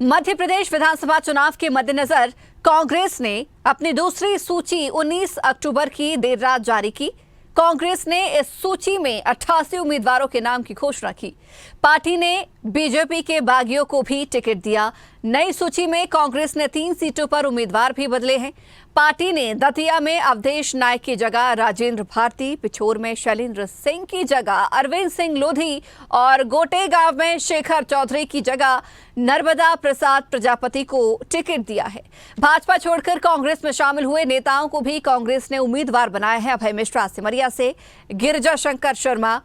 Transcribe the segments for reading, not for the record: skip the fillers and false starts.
मध्य प्रदेश विधानसभा चुनाव के मद्देनजर कांग्रेस ने अपनी दूसरी सूची 19 अक्टूबर की देर रात जारी की। कांग्रेस ने इस सूची में 88 उम्मीदवारों के नाम की घोषणा की। पार्टी ने बीजेपी के बागियों को भी टिकट दिया। नई सूची में कांग्रेस ने 3 सीटों पर उम्मीदवार भी बदले हैं। पार्टी ने दतिया में अवधेश नायक की जगह राजेंद्र भारती, पिछोर में शैलेंद्र सिंह की जगह अरविंद सिंह लोधी और गोटे गांव में शेखर चौधरी की जगह नर्मदा प्रसाद प्रजापति को टिकट दिया है। भाजपा छोड़कर कांग्रेस में शामिल हुए नेताओं को भी कांग्रेस ने उम्मीदवार बनाया है। अभय मिश्रा सिमरिया से, गिरिजा शंकर शर्मा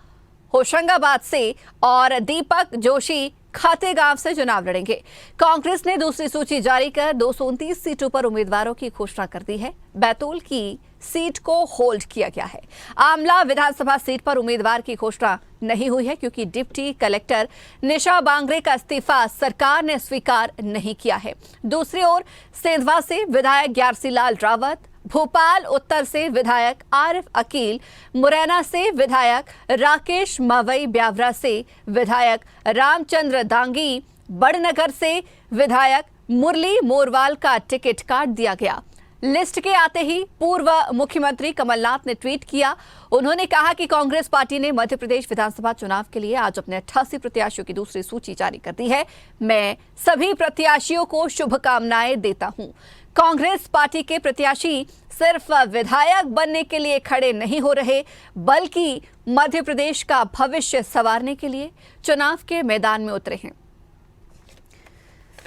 होशंगाबाद से और दीपक जोशी खातेगांव से चुनाव लड़ेंगे। कांग्रेस ने दूसरी सूची जारी कर 229 सीटों पर उम्मीदवारों की घोषणा कर दी है। बैतूल की सीट को होल्ड किया गया है। आमला विधानसभा सीट पर उम्मीदवार की घोषणा नहीं हुई है क्योंकि डिप्टी कलेक्टर निशा बांगरे का इस्तीफा सरकार ने स्वीकार नहीं किया है। दूसरी ओर सेंधवा से विधायक ग्यारसीलाल रावत, भोपाल उत्तर से विधायक आरिफ अकील, मुरैना से विधायक राकेश मावई, ब्यावरा से विधायक रामचंद्र दांगी, बड़नगर से विधायक मुरली मोरवाल का टिकट काट दिया गया। लिस्ट के आते ही पूर्व मुख्यमंत्री कमलनाथ ने ट्वीट किया। उन्होंने कहा कि कांग्रेस पार्टी ने मध्य प्रदेश विधानसभा चुनाव के लिए आज अपने 88 प्रत्याशियों की दूसरी सूची जारी कर दी है। मैं सभी प्रत्याशियों को शुभकामनाएं देता हूं। कांग्रेस पार्टी के प्रत्याशी सिर्फ विधायक बनने के लिए खड़े नहीं हो रहे, बल्कि मध्य प्रदेश का भविष्य संवारने के लिए चुनाव के मैदान में उतरे हैं।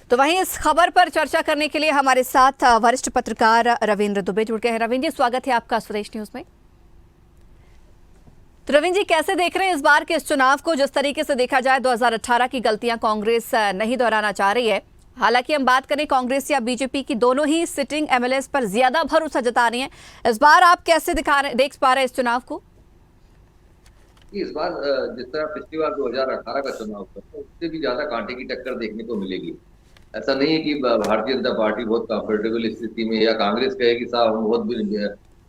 तो वहीं इस खबर पर चर्चा करने के लिए हमारे साथ वरिष्ठ पत्रकार रविंद्र दुबे जुड़ गए हैं। रविंद्र जी, स्वागत है आपका स्वदेश न्यूज में। तो रविंद्र जी, कैसे देख रहे हैं इस बार के इस चुनाव को? जिस तरीके से देखा जाए 2018 की गलतियां कांग्रेस नहीं दोहराना चाह रही है। हालांकि हम बात करें कांग्रेस या बीजेपी की, दोनों ही सिटिंग एमएलए पर ज्यादा भरोसा जता रही हैं। इस बार आप कैसे देख पा रहे हैं इस चुनाव को? इस बार जिस तरह पिछली बार 2018 का चुनाव था, उससे भी ज्यादा कांटे की टक्कर देखने को मिलेगी। ऐसा नहीं है कि भारतीय जनता पार्टी बहुत कंफर्टेबल स्थिति में या कांग्रेस कहे कि साहब हम बहुत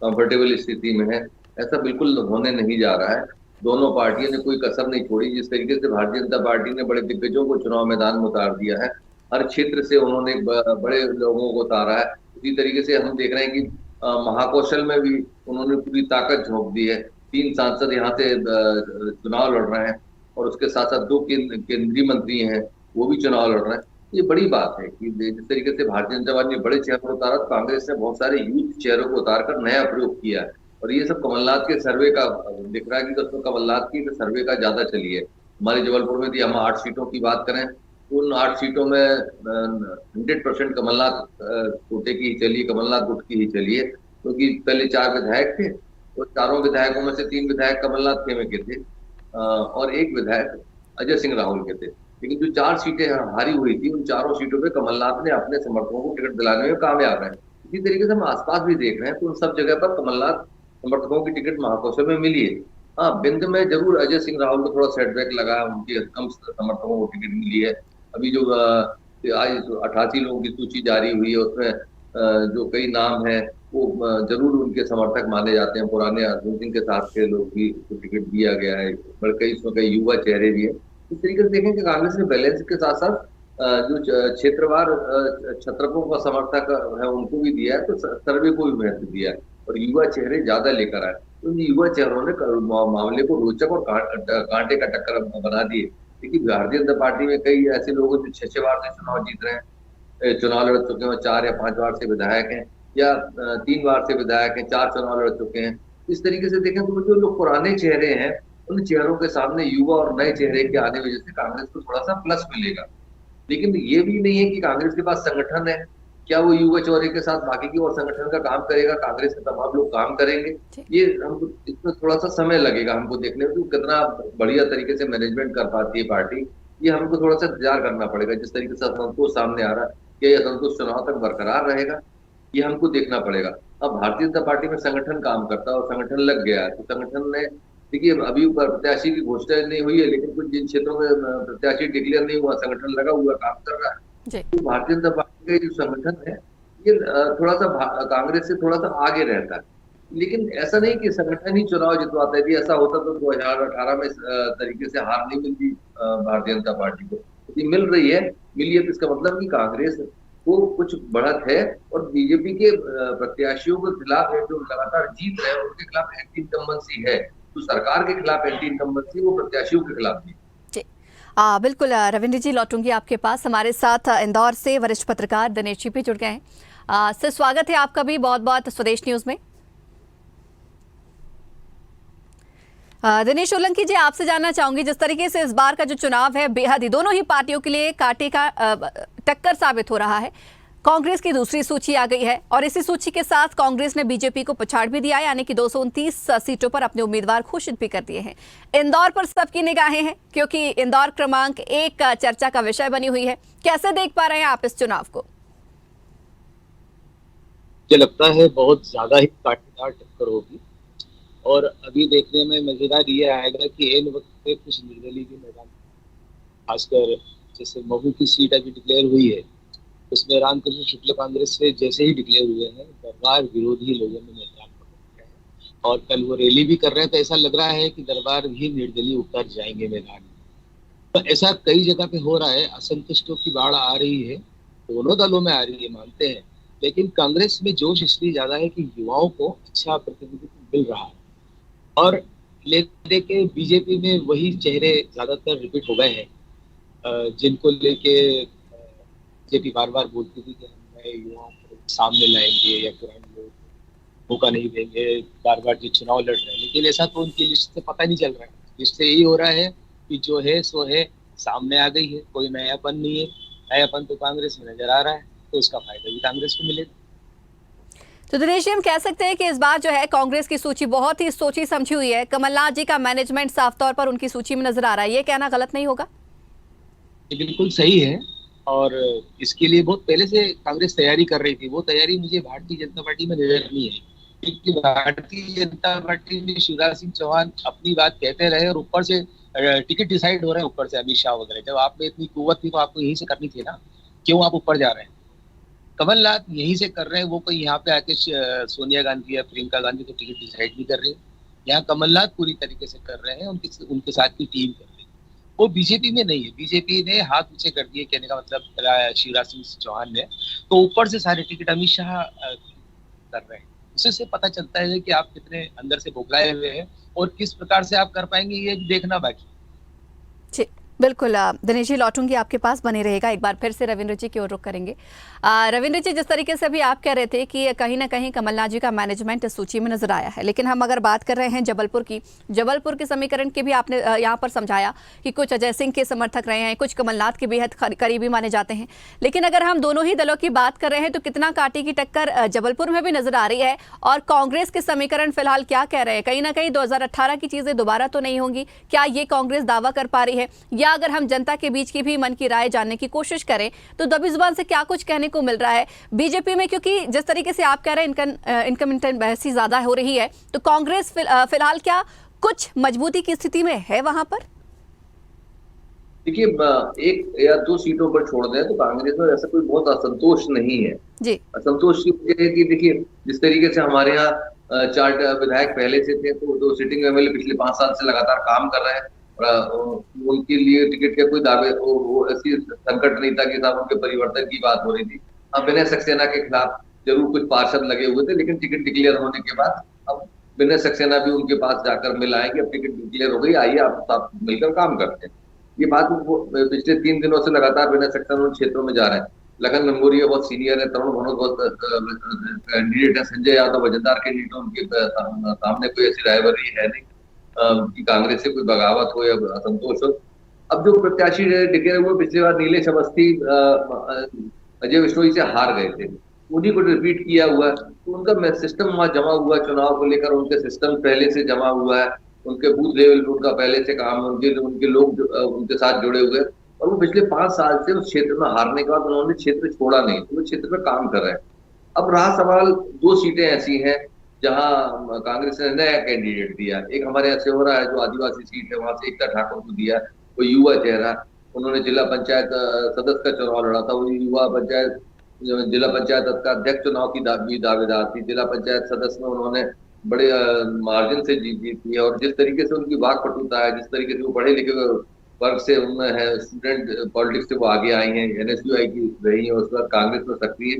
कंफर्टेबल स्थिति में है, ऐसा बिल्कुल होने नहीं जा रहा है। दोनों पार्टियों ने कोई कसर नहीं छोड़ी। जिस तरीके से भारतीय जनता पार्टी ने बड़े दिग्गजों को चुनाव मैदान में उतार दिया है, हर क्षेत्र से उन्होंने बड़े लोगों को उतारा है, उसी तरीके से हम देख रहे हैं कि महाकौशल में भी उन्होंने पूरी ताकत झोंक दी है। 3 सांसद यहाँ से चुनाव लड़ रहे हैं और उसके साथ साथ 2 केंद्रीय मंत्री हैं, वो भी चुनाव लड़ रहे हैं। ये बड़ी बात है कि जिस तरीके से भारतीय जनता पार्टी ने बड़े चेहरों को उतारा, कांग्रेस ने बहुत सारे यूथ चेहरों को उतार कर नया प्रयोग किया है। और ये सब कमलनाथ के सर्वे का दिख रहा है कि उसमें कमलनाथ की सर्वे का ज्यादा चली है। हमारे जबलपुर में भी हम 8 सीटों की बात करें, उन 8 सीटों में 100% कमलनाथ कोटे की ही चली, कमलनाथ गुट की ही चली है। क्योंकि पहले 4 विधायक थे, तो चारों विधायकों में से 3 विधायक कमलनाथ खेमे के थे और 1 विधायक अजय सिंह राहुल के थे। लेकिन जो 4 सीटें हारी हुई थी, उन चारों सीटों पे कमलनाथ ने अपने समर्थकों को टिकट दिलाने में कामयाब है। इसी तरीके से हम आसपास भी देख रहे हैं तो उन सब जगह पर कमलनाथ समर्थकों की टिकट महाकौशल में मिली है। हाँ, बिंद में जरूर अजय सिंह राहुल को थोड़ा सेटबैक लगा है, उनके कम समर्थकों को टिकट मिली है। अभी जो आज 88 लोगों की सूची जारी हुई है, उसमें जो कई नाम है वो जरूर उनके समर्थक माने जाते हैं। पुराने अर्जुन सिंह के साथ के लोग भी टिकट दिया गया है, बल्कि इसमें कई युवा चेहरे भी हैं। इस तरीके से देखें कि कांग्रेस ने बैलेंस के साथ साथ जो क्षेत्रवार छत्रपों का समर्थक है उनको भी दिया है, तो सर्वे को भी महत्व दिया है और युवा चेहरे ज्यादा लेकर आए। तो युवा चेहरों ने मामले को रोचक और कांटे का टक्कर बना दिए। देखिए, भारतीय जनता पार्टी में कई ऐसे लोग जो 6 बार से चुनाव जीत रहे हैं, चुनाव लड़ चुके हैं, 4 या 5 बार से विधायक हैं या 3 बार से विधायक हैं, 4 चुनाव लड़ चुके हैं। इस तरीके से देखें तो जो लोग पुराने चेहरे हैं, उन चेहरों के सामने युवा और नए चेहरे के आने वजह से कांग्रेस को थोड़ा सा प्लस मिलेगा। लेकिन ये भी नहीं है कि कांग्रेस के पास संगठन है, क्या वो युवा चौरे के साथ बाकी की और संगठन का काम करेगा? कांग्रेस के तमाम लोग काम करेंगे। ये हमको इसमें थोड़ा सा समय लगेगा हमको देखने में, कितना बढ़िया तरीके से मैनेजमेंट कर पाती है पार्टी, ये हमको थोड़ा सा इंतजार करना पड़ेगा। जिस तरीके से असंतोष सामने आ रहा है, क्या यह असंतोष चुनाव तक बरकरार रहेगा, ये हमको देखना पड़ेगा। अब भारतीय जनता पार्टी में संगठन काम करता है और संगठन लग गया है, तो संगठन ने, देखिए अभी प्रत्याशी की घोषणा नहीं हुई है, लेकिन कुछ जिन क्षेत्रों में प्रत्याशी डिक्लेयर नहीं हुआ, संगठन लगा हुआ काम कर रहा है। तो भारतीय जनता पार्टी का जो संगठन है ये थोड़ा सा कांग्रेस से थोड़ा सा आगे रहता है। लेकिन ऐसा नहीं कि संगठन ही चुनाव जितवाता है। ऐसा होता तो 2018 में तरीके से हार नहीं मिलती भारतीय जनता पार्टी को। यदि मिल रही है, मिली है, तो इसका मतलब कि कांग्रेस को कुछ बढ़त है और बीजेपी के प्रत्याशियों के खिलाफ है, जो लगातार जीत रहे हैं, उनके खिलाफ एंटी इनकम्बेंसी है। तो सरकार के खिलाफ एंटी इनकम्बेंसी, वो प्रत्याशियों के खिलाफ नहीं। जी बिल्कुल रविंद्र जी लौटूंगी आपके पास। हमारे साथ इंदौर से वरिष्ठ पत्रकार दिनेश जी भी जुड़ गए हैं। सर स्वागत है आपका भी बहुत बहुत स्वदेश न्यूज में। दिनेश सोलंकी जी आपसे जानना चाहूंगी, जिस तरीके से इस बार का जो चुनाव है बेहद ही दोनों ही पार्टियों के लिए कांटे का टक्कर साबित हो रहा है। कांग्रेस की दूसरी सूची आ गई है और इसी सूची के साथ कांग्रेस ने बीजेपी को पछाड़ भी दिया, यानी कि 229 सीटों पर अपने उम्मीदवार घोषित भी कर दिए हैं। इंदौर पर सबकी निगाहें हैं क्योंकि इंदौर क्रमांक 1 चर्चा का विषय बनी हुई है। कैसे देख पा रहे हैं आप इस चुनाव को? मुझे लगता है बहुत ज्यादा ही कांटेदार टक्कर होगी और अभी देखने में मजेदार ये आएगा कि इन वक्त पे कुछ निर्दलीय के मैदान, खासकर जैसे महू की सीट अभी डिक्लेयर हुई है, उसमें रामकृष्ण शुक्ल कांग्रेस से जैसे ही डिक्लेयर हुए हैं, दरबार विरोधी लोगों ने मैदान पकड़ लिया है और कल वो रैली भी कर रहे हैं। तो ऐसा लग रहा है कि दरबार भी निर्दलीय उतर जाएंगे मैदान में। तो ऐसा कई जगह पे हो रहा है। असंतुष्टों की बाढ़ आ रही है, दोनों दलों में आ रही है, मानते हैं, लेकिन कांग्रेस में जोश इसलिए ज्यादा है कि युवाओं को अच्छा प्रतिनिधित्व मिल रहा है और लेके के बीजेपी में वही चेहरे ज्यादातर रिपीट हो गए हैं जिनको लेके बीजेपी बार बार बोलती थी कि हम नए युवाओं को सामने लाएंगे या पुराने लोग मौका नहीं देंगे, बार बार जो चुनाव लड़ रहे हैं। लेकिन ऐसा तो उनकी लिस्ट से पता नहीं चल रहा है। लिस्ट से यही हो रहा है कि जो है सो है, सामने आ गई है, कोई नयापन नहीं है। नयापन तो कांग्रेस में नजर आ रहा है, तो उसका फायदा भी कांग्रेस को मिलेगा। तो दिनेश जी हम कह सकते हैं कि इस बार जो है कांग्रेस की सूची बहुत ही सोची समझी हुई है। कमलनाथ जी का मैनेजमेंट साफ तौर पर उनकी सूची में नजर आ रहा है, ये कहना गलत नहीं होगा? ये बिल्कुल सही है और इसके लिए बहुत पहले से कांग्रेस तैयारी कर रही थी। वो तैयारी मुझे भारतीय जनता पार्टी में नजर नहीं आई, क्योंकि भारतीय जनता पार्टी में शिवराज सिंह चौहान अपनी बात कहते रहे और ऊपर से टिकट डिसाइड हो रहे हैं ऊपर से, अमित शाह वगैरह। जब आप में इतनी कुव्वत थी तो आपको यहीं से करनी थी ना, क्यों आप ऊपर जा रहे हैं? कमलनाथ यहीं से कर रहे हैं, वो कोई यहाँ पे आके सोनिया गांधी या प्रियंका गांधी को टिकट डिसाइड नहीं कर रहे हैं। यहाँ कमलनाथ पूरी तरीके से कर रहे हैं, उनके साथ की टीम कर रही है। वो बीजेपी में नहीं है। बीजेपी ने हाथ ऊंचे कर दिए, कहने का मतलब शिवराज सिंह चौहान ने, तो ऊपर से सारे टिकट अमित शाह कर रहे हैं। उससे पता चलता है कि आप कितने अंदर से बौखलाए हुए हैं और किस प्रकार से आप कर पाएंगे, ये देखना बाकी। जी बिल्कुल दिनेश जी लौटूंगी आपके पास, बने रहेगा। एक बार फिर से रविंद्र जी की ओर रुख करेंगे। रविंद्र जी जिस तरीके से अभी आप कह रहे थे कि कहीं ना कहीं कमलनाथ जी का मैनेजमेंट इस सूची में नजर आया है, लेकिन हम अगर बात कर रहे हैं जबलपुर की, जबलपुर के समीकरण की भी आपने यहाँ पर समझाया कि कुछ अजय सिंह के समर्थक रहे हैं, कुछ कमलनाथ के बेहद करीबी माने जाते हैं। लेकिन अगर हम दोनों ही दलों की बात कर रहे हैं तो कितना कांटे की टक्कर जबलपुर में भी नजर आ रही है और कांग्रेस के समीकरण फिलहाल क्या कह रहे हैं? कहीं ना कहीं 2018 की चीजें दोबारा तो नहीं होंगी, क्या ये कांग्रेस दावा कर पा रही है? या अगर हम जनता के बीच की भी मन की राय जानने की कोशिश करें तो दबी जुबान से क्या कुछ कहने को मिल रहा है बीजेपी में? क्योंकि जिस तरीके से आप कह रहे हैं इनकम बहस ही ज्यादा हो रही है, तो कांग्रेस फिलहाल क्या कुछ मजबूती की स्थिति में है वहां पर? देखिए, एक या दो सीटों पर छोड़ दें तो कांग्रेस में ऐसा कोई बहुत असंतोष नहीं है जी। असंतोष की वजह है कि देखिए, जिस तरीके से हमारे यहाँ 4 विधायक पहले से थे, तो 2 सिटिंग एमएलए पिछले 5 साल से लगातार काम कर रहे हैं और उनके लिए टिकट के कोई दावे, वो ऐसी संकट नहीं था कि साहब उनके परिवर्तन की बात हो रही थी। हाँ, विनय सक्सेना के खिलाफ जरूर कुछ पार्षद लगे हुए थे, लेकिन टिकट डिक्लेयर होने के बाद अब विनय सक्सेना भी उनके पास जाकर मिला है कि अब टिकट डिक्लेयर हो गई, आइए आप मिलकर काम करते हैं। ये बात पिछले 3 दिनों से लगातार विनय सक्सेना उन क्षेत्रों में जा रहे हैं। लगन मेमोरिया बहुत सीनियर है, तरुण भनोत बहुत कैंडिडेट है, संजय यादव वजनदार कैंडिडेट, उनके सामने कोई ऐसी रायवरी है नहीं कि कांग्रेस से कोई बगावत हो या असंतोष हो। अब जो प्रत्याशी डिक्लेयर हुए, पिछली बार नीलेश अवस्थी अजय विश्नोई से हार गए थे, उन्हीं को रिपीट किया हुआ है। तो उनका सिस्टम वहां जमा हुआ है, चुनाव को लेकर उनके सिस्टम पहले से जमा हुआ है, उनके बूथ लेवल पर उनका पहले से काम, उनके लोग उनके साथ जुड़े हुए, और वो पिछले 5 साल से उस क्षेत्र में हारने के बाद उन्होंने क्षेत्र छोड़ा नहीं, तो वो क्षेत्र में काम कर रहे हैं। अब रहा सवाल, 2 सीटें ऐसी हैं जहां कांग्रेस ने नया कैंडिडेट दिया। एक हमारे यहाँ से हो रहा है, जो आदिवासी सीट है, वहां से एकता ठाकुर को दिया, वो युवा चेहरा, उन्होंने जिला पंचायत सदस्य का चुनाव लड़ा था, वो युवा पंचायत जिला पंचायत का अध्यक्ष चुनाव की दावेदार थी। जिला पंचायत सदस्य में उन्होंने बड़े मार्जिन से जीत है और जिस तरीके से उनकी वाक पटुता है, जिस तरीके से वो पढ़े लिखे वर्ग से उनमें है, स्टूडेंट पॉलिटिक्स से वो आगे आई हैं, एनएसयूआई की रही है, उसके बाद कांग्रेस में सक्रिय,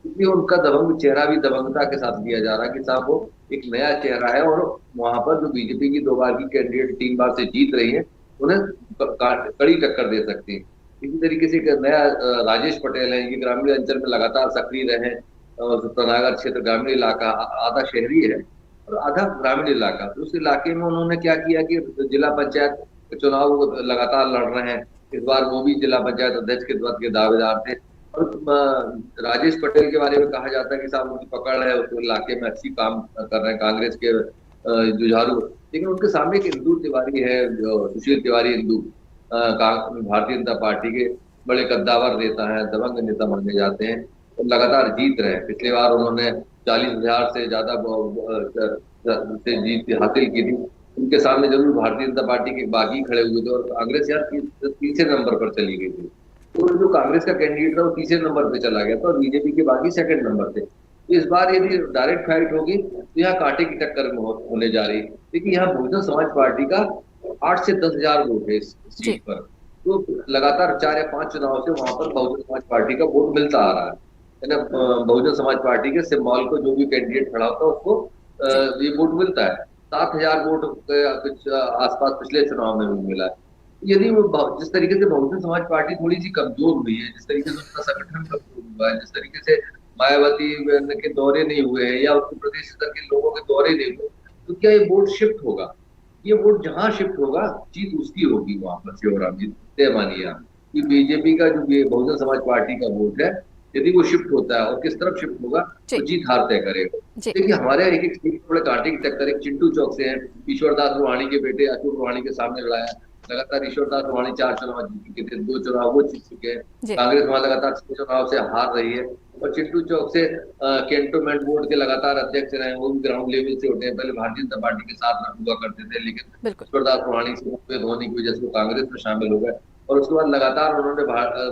इसलिए उनका दबंग चेहरा भी दबंगता के साथ लिया जा रहा है कि साहब वो एक नया चेहरा है। और वहां पर जो बीजेपी की 2 बार की कैंडिडेट 3 बार से जीत रही है, उन्हें कड़ी टक्कर दे सकती है। इसी तरीके से एक नया राजेश पटेल है, ये ग्रामीण अंचल में लगातार सक्रिय रहे। सुल्ताननगर क्षेत्र ग्रामीण इलाका, आधा शहरी है और आधा ग्रामीण इलाका। तो उस इलाके में उन्होंने क्या किया कि जिला पंचायत के चुनाव लगातार लड़ रहे हैं। इस बार वो भी जिला पंचायत अध्यक्ष के पद के दावेदार थे। और राजेश पटेल के बारे में कहा जाता है कि साहब उनकी पकड़ है, उस इलाके में अच्छी काम कर रहे हैं, कांग्रेस के जुझारू। लेकिन उनके सामने एक इंदू तिवारी है, सुशील तिवारी इंदू, भारतीय जनता पार्टी के बड़े कद्दावर नेता है, दबंग नेता माने जाते हैं और लगातार जीत रहे हैं। पिछली बार उन्होंने 40,000 से ज्यादा से जीत हासिल की थी। उनके सामने जरूर भारतीय जनता पार्टी के बागी खड़े हुए थे और कांग्रेस यार तीसरे नंबर पर चली गई थी। तो जो कांग्रेस का कैंडिडेट था वो तीसरे नंबर पे चला गया था और बीजेपी के बागी सेकंड नंबर पे। इस बार यदि डायरेक्ट फाइट होगी तो यहाँ कांटे की टक्कर होने जा रही है। लेकिन यहाँ बहुजन समाज पार्टी का 8 से 10,000 वोट है इस सीट पर। तो लगातार 4 या 5 चुनाव से वहां पर बहुजन समाज पार्टी का वोट मिलता आ रहा है ना। बहुजन समाज पार्टी के सिंबल को जो भी कैंडिडेट खड़ा होता है उसको ये वोट मिलता है। 7,000 वोट कुछ आसपास पिछले चुनाव में भी मिला है। यदि वो जिस तरीके से बहुजन समाज पार्टी थोड़ी सी कमजोर हुई है, जिस तरीके से उसका संगठन कमजोर हुआ है, जिस तरीके से मायावती के दौरे नहीं हुए हैं या उसके प्रदेश स्तर के लोगों के दौरे नहीं हुए, तो क्या ये वोट शिफ्ट होगा? ये वोट जहां शिफ्ट होगा जीत उसकी होगी वहां पर। शिवराम जी तय मानिए आप कि बीजेपी का जो ये बहुजन समाज पार्टी का वोट है, यदि वो शिफ्ट होता है और किस तरफ शिफ्ट होगा तो जीत हार तय करेगा। देखिए हमारे एक एक सीट थोड़े कांटे की टक्कर, एक चिंटू चौक से है, ईश्वरदास रूहानी के बेटे अशोक रूहानी के सामने लड़ाया। लगातार ईश्वरदास रूहानी 4 चुनाव जीत चुके थे, 2 चुनाव वो जीत चुके हैं। कांग्रेस वहां लगातार 6 चुनाव से हार रही है। और चिंटू चौक से कैंटोनमेंट बोर्ड के लगातार अध्यक्ष रहे, वो भी ग्राउंड लेवल से उठे हैं। पहले भारतीय जनता पार्टी के साथ हुआ करते थे, लेकिन ईश्वरदास रूहानी से मतभेद होने की वजह से वो कांग्रेस में शामिल हो गए। और उसके बाद लगातार उन्होंने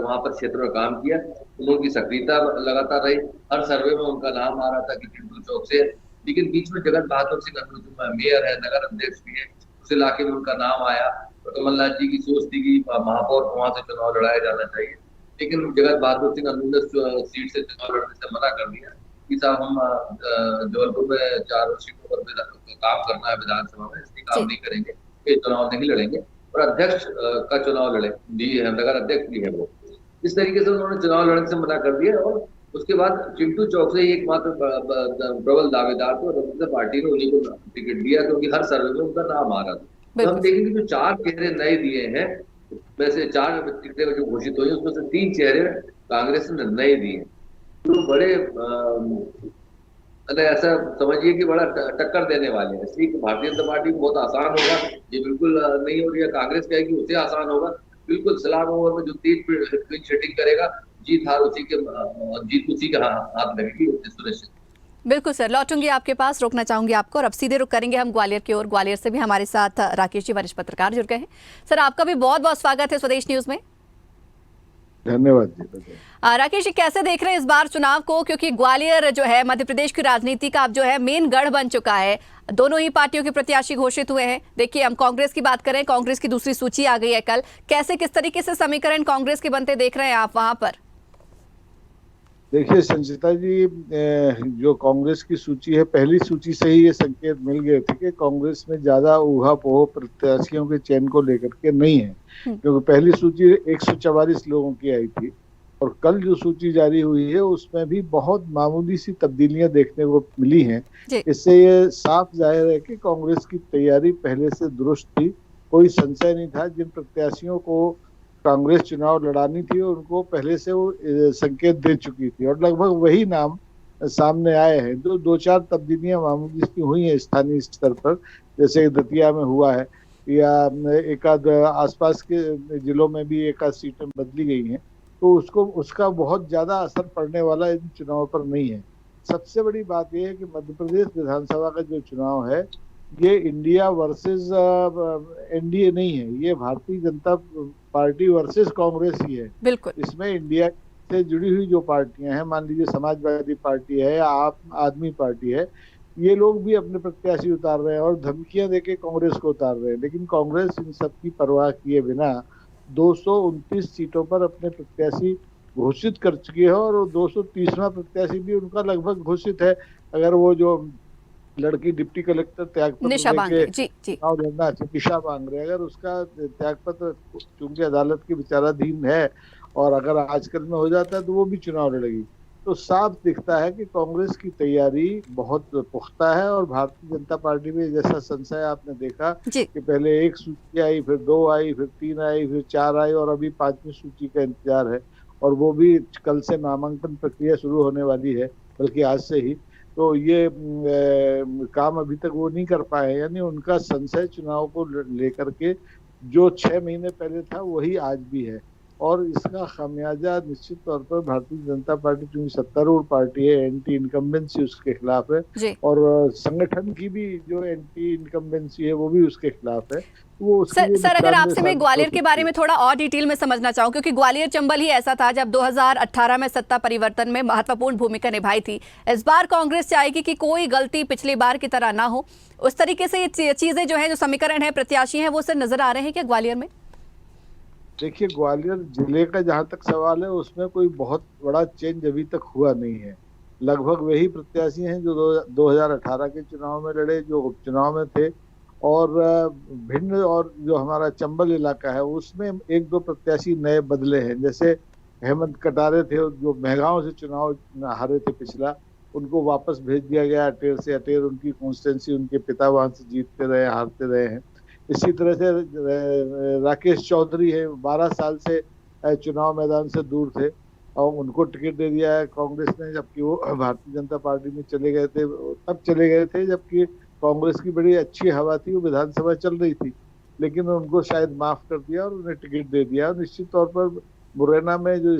वहां पर क्षेत्र में काम किया, उनकी सक्रियता लगातार रही। हर सर्वे में उनका नाम आ रहा था कि चिंटू चौक से। लेकिन बीच में जगत बहादुर सिंह अन्नू जो मेयर है, नगर अध्यक्ष भी है, उस इलाके में उनका नाम आया। तो कमलनाथ जी की सोच थी कि महापौर को वहां से चुनाव लड़ाया जाना चाहिए, लेकिन जगत बहादुर सिंह अन्नू ने सीट से चुनाव लड़ने से मना कर दिया कि साहब हम जबलपुर में 4 सीटों पर काम करना है विधानसभा में, इसलिए काम नहीं करेंगे, ये चुनाव नहीं लड़ेंगे। और अध्यक्ष का चुनाव लड़े भी है, नगर अध्यक्ष भी है वो। इस तरीके से उन्होंने चुनाव लड़ने से मना कर दिया। और उसके बाद चिंटू चौक से ही एकमात्र प्रबल दावेदार थे और जनता पार्टी ने उन्हीं को टिकट दिया, क्योंकि हर सर्वे में उनका नाम आ रहा था। तो हम देखेंगे जो 4 चेहरे नए दिए हैं, वैसे 4 टिकटें जो घोषित हुई उसमें से 3 चेहरे कांग्रेस ने नए दिए। तो बड़े ऐसा समझिए कि बड़ा टक्कर देने वाले हैं। इसलिए भारतीय जनता पार्टी को बहुत आसान होगा, ये बिल्कुल नहीं हो रही है। कांग्रेस कहेगी उसे आसान होगा, बिल्कुल सलाम ओवर में जो 3 पिच हिटिंग करेगा जीत उसी के हाथ लगेगी सुनिश्चित। बिल्कुल सर, लौटूंगी आपके पास, रोकना चाहूंगी आपको और अब सीधे रुक करेंगे हम ग्वालियर की ओर। ग्वालियर से भी हमारे साथ राकेश जी वरिष्ठ पत्रकार जुड़ गए हैं। सर आपका भी बहुत बहुत स्वागत है स्वदेश न्यूज में। धन्यवाद जी। राकेश जी कैसे देख रहे हैं इस बार चुनाव को, क्योंकि ग्वालियर जो है मध्य प्रदेश की राजनीति का अब जो है मेन गढ़ बन चुका है। दोनों ही पार्टियों के प्रत्याशी घोषित हुए हैं। देखिए हम कांग्रेस की बात करें, कांग्रेस की दूसरी सूची आ गई है कल। कैसे किस तरीके से समीकरण कांग्रेस के बनते देख रहे हैं आप वहां पर? देखिए संचिता जी, जो कांग्रेस की सूची है, पहली सूची से ही ये संकेत मिल गए थे कि कांग्रेस में ज्यादा ऊहापोह प्रत्याशियों के चयन को लेकर के नहीं है, क्योंकि पहली सूची 144 लोगों की आई थी और कल जो सूची जारी हुई है उसमें भी बहुत मामूली सी तब्दीलियां देखने को मिली हैं। इससे ये साफ जाहिर है कि कांग्रेस की तैयारी पहले से दुरुस्त थी। कोई संशय नहीं था। जिन प्रत्याशियों को कांग्रेस चुनाव लड़ानी थी उनको पहले से वो संकेत दे चुकी थी और लगभग वही नाम सामने आए हैं। जो 2-4 तब्दीलियां मामूली सी हुई हैं स्थानीय स्तर पर, जैसे दतिया में हुआ है या एक आध आसपास के जिलों में भी एक आध सीटें बदली गई हैं, तो उसका बहुत ज्यादा असर पड़ने वाला इन चुनावों पर नहीं है। सबसे बड़ी बात यह है कि मध्य प्रदेश विधानसभा का जो चुनाव है ये इंडिया वर्सेस एनडीए नहीं है, ये भारतीय जनता पार्टी वर्सेस कांग्रेस ही है। बिल्कुल। इसमें इंडिया से जुड़ी हुई जो पार्टियां हैं, मान लीजिए समाजवादी पार्टी है या आप आदमी पार्टी है, ये लोग भी अपने प्रत्याशी उतार रहे हैं और धमकियां देके कांग्रेस को उतार रहे हैं। लेकिन कांग्रेस इन सब की परवाह किए बिना 229 सीटों पर अपने प्रत्याशी घोषित कर चुकी है और 230वां प्रत्याशी भी उनका लगभग घोषित है। अगर वो जो लड़की डिप्टी कलेक्टर त्यागपत्र निशा लेके बांगरे, जी जी। चुनाव लड़ना चाहिए, निशा बांगरे, अगर उसका त्यागपत्र चूंकि अदालत की विचाराधीन है और अगर आजकल में हो जाता है तो वो भी चुनाव लड़ेगी। तो साफ दिखता है कि कांग्रेस की तैयारी बहुत पुख्ता है और भारतीय जनता पार्टी में जैसा संशय आपने देखा जी। कि पहले एक सूची आई, फिर 2 आई, फिर 3 आई, फिर 4 आई और अभी 5वीं सूची का इंतजार है और वो भी कल से नामांकन प्रक्रिया शुरू होने वाली है, बल्कि आज से ही। तो ये काम अभी तक वो नहीं कर पाए, यानी उनका संशय चुनाव को लेकर के जो 6 महीने पहले था वही आज भी है और इसका खामियाजा निश्चित तौर पर भारतीय जनता पार्टी चूंकि सत्तारूढ़ पार्टी है, एंटी इनकम्बेंसी उसके खिलाफ है जी। और संगठन की भी जो एंटी इनकम्बेंसी है वो भी उसके खिलाफ है। वो उसके लिए सर अगर नुकसानदेह आपसे मैं साबित ग्वालियर हो के सकती बारे है। में थोड़ा और डिटेल में समझना चाहूँ, क्योंकि ग्वालियर चंबल ही ऐसा था जब 2018 में सत्ता परिवर्तन में महत्वपूर्ण भूमिका निभाई थी। इस बार कांग्रेस चाहेगी कि कोई गलती पिछली बार की तरह ना हो, उस तरीके से ये चीजें जो है, जो समीकरण है, प्रत्याशी हैं, वो सर नजर आ रहे हैं क्या ग्वालियर में? देखिए, ग्वालियर जिले का जहां तक सवाल है उसमें कोई बहुत बड़ा चेंज अभी तक हुआ नहीं है। लगभग वही प्रत्याशी हैं जो 2018 के चुनाव में लड़े, जो उपचुनाव में थे और भिंड और जो हमारा चंबल इलाका है उसमें 1-2 प्रत्याशी नए बदले हैं। जैसे हेमंत कटारे थे जो मेहगांव से चुनाव हारे थे पिछला, उनको वापस भेज दिया गया अटेर से। अटेर उनकी कॉन्स्टिट्यूंसी, उनके पिता वहां से जीतते रहे, हारते रहे हैं। इसी तरह से राकेश चौधरी है, 12 साल से चुनाव मैदान से दूर थे और उनको टिकट दे दिया है कांग्रेस ने, जबकि वो भारतीय जनता पार्टी में चले गए थे। तब चले गए थे जबकि कांग्रेस की बड़ी अच्छी हवा थी, वो विधानसभा चल रही थी, लेकिन उनको शायद माफ कर दिया और उन्हें टिकट दे दिया। निश्चित तौर पर मुरैना में जो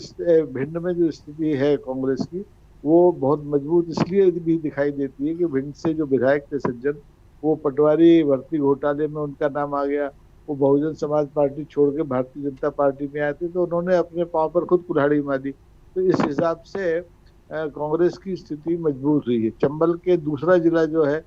भिंड में जो स्थिति है कांग्रेस की, वो बहुत मजबूत इसलिए भी दिखाई देती है कि भिंड से जो विधायक थे सज्जन, वो पटवारी भर्ती घोटाले में उनका नाम आ गया। वो बहुजन समाज पार्टी छोड़ के भारतीय जनता पार्टी में आए थे, तो उन्होंने अपने पांव पर खुद कुल्हाड़ी मारी। तो इस हिसाब से कांग्रेस की स्थिति मजबूत हुई है। चंबल के दूसरा जिला जो है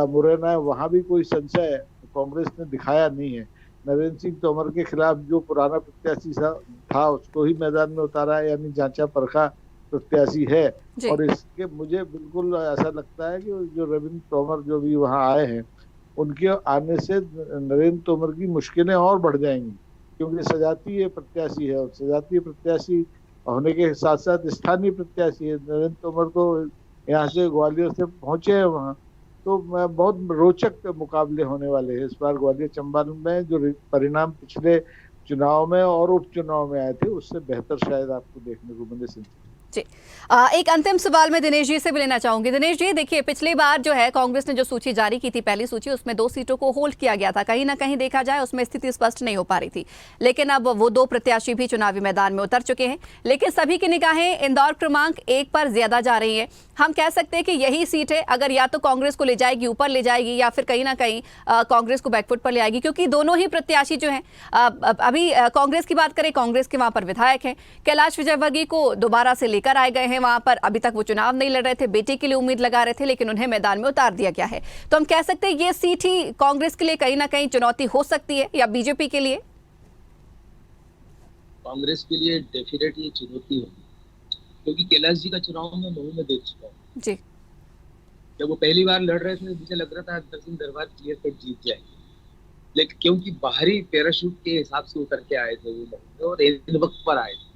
मुरैना, वहां भी कोई संशय कांग्रेस ने दिखाया नहीं है। नरेंद्र सिंह तोमर के खिलाफ जो पुराना प्रत्याशी था उसको ही मैदान में उतारा है, यानी जांचा परखा प्रत्याशी है। और इसके मुझे बिल्कुल ऐसा लगता है कि जो रविंद्र तोमर जो भी वहां आए हैं, उनके आने से नरेंद्र तोमर की मुश्किलें और बढ़ जाएंगी, क्योंकि सजातीय प्रत्याशी है और सजातीय प्रत्याशी होने के साथ साथ स्थानीय प्रत्याशी है। नरेंद्र तोमर तो यहाँ से ग्वालियर से पहुंचे हैं वहाँ, तो बहुत रोचक मुकाबले होने वाले हैं इस बार ग्वालियर चंबल में। जो परिणाम पिछले चुनाव में और उपचुनाव में आए थे उससे बेहतर शायद आपको देखने को मिले। जी, एक अंतिम सवाल मैं दिनेश जी से भी लेना चाहूंगी। दिनेश जी, देखिए पिछली बार जो है कांग्रेस ने जो सूची जारी की थी, पहली सूची, उसमें 2 सीटों को होल्ड किया गया था। कहीं ना कहीं देखा जाए उसमें स्थिति स्पष्ट नहीं हो पा रही थी, लेकिन अब वो 2 प्रत्याशी भी चुनावी मैदान में उतर चुके हैं। लेकिन सभी की निगाहें इंदौर क्रमांक 1 पर ज्यादा जा रही है। हम कह सकते हैं कि यही सीट है, अगर या तो कांग्रेस को ले जाएगी, ऊपर ले जाएगी, या फिर कहीं ना कहीं कांग्रेस को बैकफुट पर ले आएगी, क्योंकि दोनों ही प्रत्याशी जो हैं, अभी कांग्रेस की बात करें, कांग्रेस के वहां पर विधायक हैं, कैलाश विजयवर्गीय को दोबारा से लेकर आए गए हैं। वहां पर अभी तक वो चुनाव नहीं लड़ रहे थे, बेटे के लिए उम्मीद लगा रहे थे, लेकिन उन्हें मैदान में उतार दिया गया है। तो हम कह सकते हैं ये सीट ही कांग्रेस के लिए कहीं ना कहीं चुनौती हो सकती है, या बीजेपी के लिए? कांग्रेस के लिए डेफिनेटली ये चुनौती होगी, क्योंकि कैलाश जी का चुनाव मैं महू में देख चुका हूँ। जी, जब वो पहली बार लड़ रहे थे मुझे लग रहा था अंतर सिंह दरबार क्लियर कट जीत जाएंगे, लेकिन क्योंकि बाहरी पैराशूट के हिसाब से उतर के आए थे वो महू, और इन वक्त पर आए थे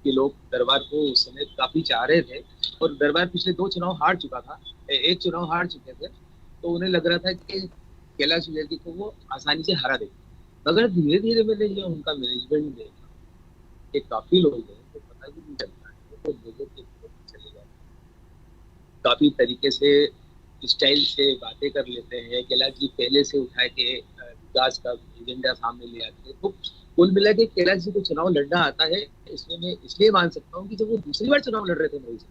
कि लोग दरबार को उस समय काफी चाह रहे थे, और दरबार पिछले 2 चुनाव हार चुका था, 1 चुनाव हार चुके थे, तो उन्हें लग रहा था कि कैलाश विजयवर्गीय को वो आसानी से हरा देंगे। मगर धीरे धीरे मैंने जो उनका मैनेजमेंट देखा कि काफी लोग हैं तो पता भी नहीं चलता है, तो लोगों के चले जाते, काफी तरीके से स्टाइल से बातें कर लेते हैं। कैलाश जी पहले से उठा के विकास का एजेंडा सामने ले आते हैं। तो कुल मिला के कैलाश जी को चुनाव लड़ना आता है, इसमें मैं इसलिए मान सकता हूँ कि जब वो दूसरी बार चुनाव लड़ रहे थे मई से,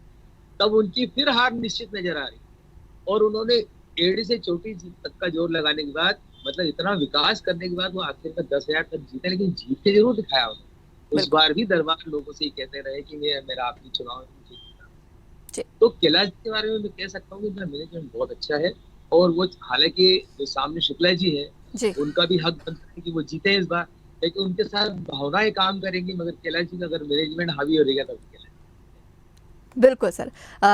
तब उनकी फिर हार निश्चित नजर आ रही, और उन्होंने एड़ी से चोटी तक का जोर लगाने के बाद, मतलब इतना विकास करने के बाद वो आखिर में 10,000 तक जीते, लेकिन जीत के जरूर दिखाया उन्होंने। उस बार भी दरबार लोगों से ही कहते रहे कि मेरा आखिरी चुनाव है। तो कैलाश के बारे में मैं कह सकता हूँ कि उनका मैनेजमेंट बहुत अच्छा है, और वो हालांकि जो सामने शुक्ला जी है उनका भी हक बनता है कि वो जीते इस बार, लेकिन उनके साथ भावनाएं काम करेंगी, मगर कैलाश जी अगर मैनेजमेंट हावी हो जाएगा तब कैलाश। बिल्कुल सर।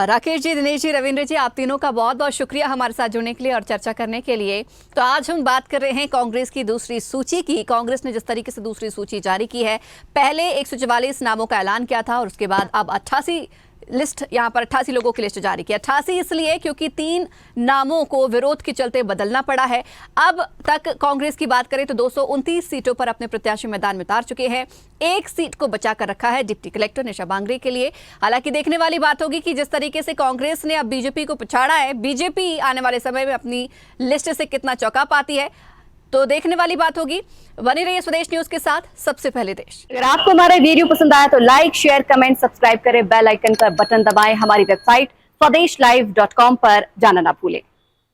राकेश जी, दिनेश जी, रविंद्र जी, आप तीनों का बहुत बहुत शुक्रिया हमारे साथ जुड़ने के लिए और चर्चा करने के लिए। तो आज हम बात कर रहे हैं कांग्रेस की दूसरी सूची की। कांग्रेस ने जिस तरीके से दूसरी सूची जारी की है, पहले 144 नामों का ऐलान किया था और उसके बाद अब 88 लिस्ट, यहाँ पर 88 लोगों की लिस्ट जारी की। 88 इसलिए क्योंकि 3 नामों को विरोध के चलते बदलना पड़ा है। अब तक कांग्रेस की बात करें तो 229 सीटों पर अपने प्रत्याशी मैदान में उतार चुके हैं। एक सीट को बचा कर रखा है डिप्टी कलेक्टर निशा बांगरे के लिए। हालांकि देखने वाली बात होगी कि जिस तरीके से कांग्रेस ने अब बीजेपी को पछाड़ा है, बीजेपी आने वाले समय में अपनी लिस्ट से कितना चौंका पाती है, तो देखने वाली बात होगी। बने रहिए स्वदेश न्यूज के साथ, सबसे पहले देश। अगर आपको हमारा वीडियो पसंद आया तो लाइक, शेयर, कमेंट, सब्सक्राइब करें, बेल आइकन का बटन दबाएं। हमारी वेबसाइट swedeshlive.com पर जाना ना भूलें।